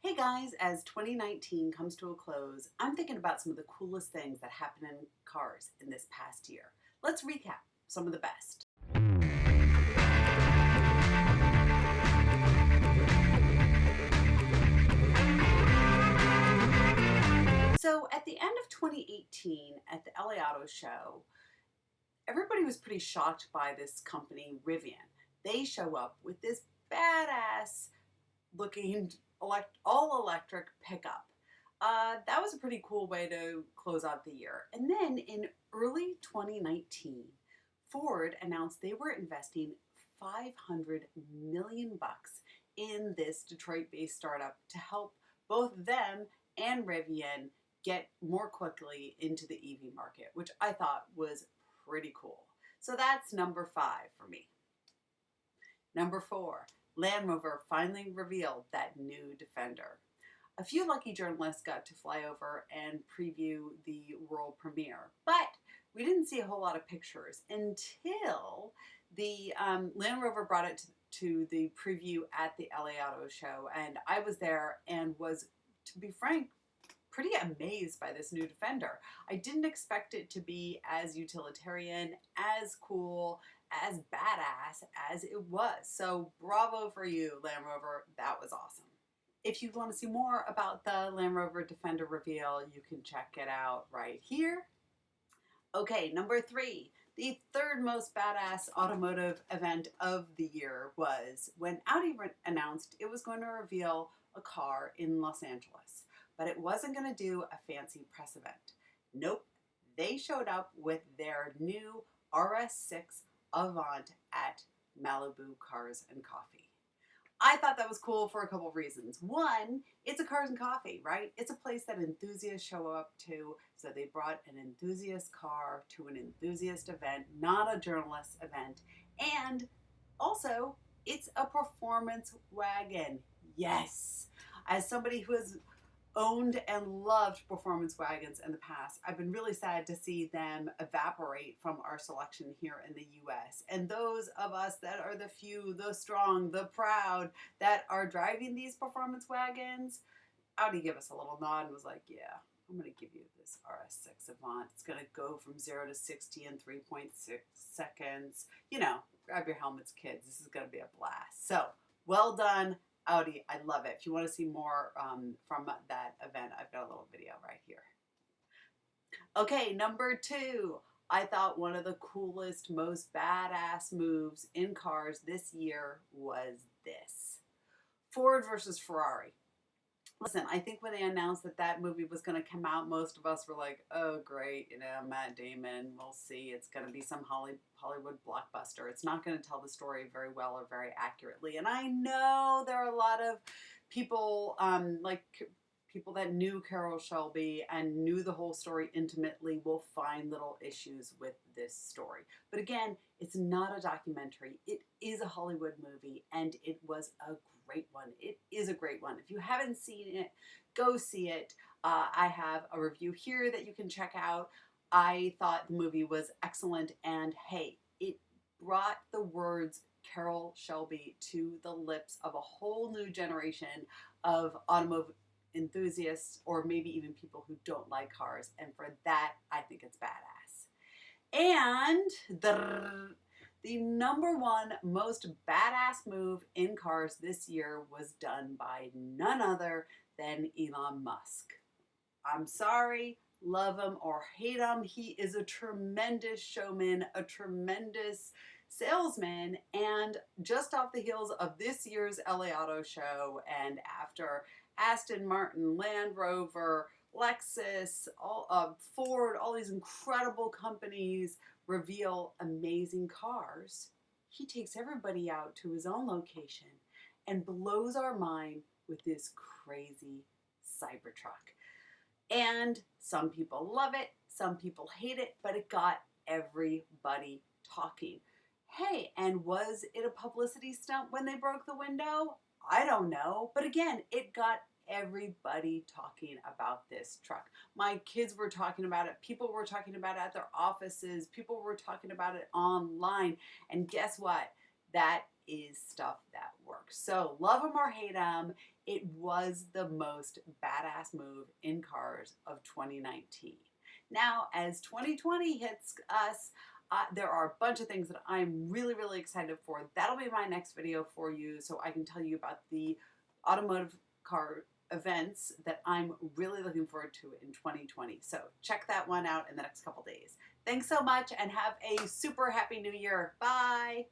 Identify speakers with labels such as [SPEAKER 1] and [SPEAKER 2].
[SPEAKER 1] Hey guys, as 2019 comes to a close, I'm thinking about some of the coolest things that happened in cars in this past year. Let's recap some of the best. So, at the end of 2018 at the LA Auto Show, everybody was pretty shocked by this company, Rivian. They show up with this badass looking all electric pickup. That was a pretty cool way to close out the year. And then in early 2019, Ford announced they were investing 500 million bucks in this Detroit-based startup to help both them and Rivian get more quickly into the EV market, which I thought was pretty cool. So that's number 5 for me. Number 4, Land Rover finally revealed that new Defender. A few lucky journalists got to fly over and preview the world premiere, but we didn't see a whole lot of pictures until the Land Rover brought it to the preview at the LA Auto Show, and I was there and was, to be frank, pretty amazed by this new Defender. I didn't expect it to be as utilitarian, as cool, as badass as it was. So bravo for you, Land Rover. That was awesome. If you want to see more about the Land Rover Defender reveal, you can check it out right here. Okay, number 3. The third most badass automotive event of the year was when Audi announced it was going to reveal a car in Los Angeles, but it wasn't going to do a fancy press event. Nope, they showed up with their new RS6 Avant at Malibu Cars and Coffee. I thought that was cool for a couple of reasons. One, it's a cars and coffee, right? It's a place that enthusiasts show up to. So they brought an enthusiast car to an enthusiast event, not a journalist event. And also, it's a performance wagon. Yes. As somebody who has owned and loved performance wagons in the past, I've been really sad to see them evaporate from our selection here in the US. And those of us that are the few, the strong, the proud, that are driving these performance wagons, Audi gave us a little nod and was like, yeah, I'm going to give you this RS6 Avant. It's going to go from 0 to 60 in 3.6 seconds. You know, grab your helmets, kids. This is going to be a blast. So, well done, Audi. I love it. If you want to see more from that event, I've got a little video right here. Okay, number 2. I thought one of the coolest, most badass moves in cars this year was this. Ford versus Ferrari. Listen, I think when they announced that that movie was going to come out, most of us were like, oh, great, you know, Matt Damon, we'll see. It's going to be some Hollywood blockbuster. It's not going to tell the story very well or very accurately. And I know there are a lot of people, people that knew Carroll Shelby and knew the whole story intimately will find little issues with this story. But again, it's not a documentary. It is a Hollywood movie, and it was a great one. It is a great one. If you haven't seen it, go see it. I have a review here that you can check out. I thought the movie was excellent, and hey, it brought the words Carroll Shelby to the lips of a whole new generation of automotive enthusiasts, or maybe even people who don't like cars, and for that, I think it's badass. And the number 1 most badass move in cars this year was done by none other than Elon Musk. I'm sorry, love him or hate him, he is a tremendous showman, a tremendous salesman, and just off the heels of this year's LA Auto Show and after Aston Martin, Land Rover, Lexus, Ford, all these incredible companies reveal amazing cars, he takes everybody out to his own location and blows our mind with this crazy Cybertruck. And some people love it, some people hate it, but it got everybody talking. Hey, and was it a publicity stunt when they broke the window? I don't know, but again, it got everybody talking about this truck. My kids were talking about it. People were talking about it at their offices. People were talking about it online. And guess what? That is stuff that works. So love them or hate them, it was the most badass move in cars of 2019. Now, as 2020 hits us, there are a bunch of things that I'm really, really excited for. That'll be my next video for you, so I can tell you about the automotive car events that I'm really looking forward to in 2020. So check that one out in the next couple days. Thanks so much and have a super happy new year. Bye.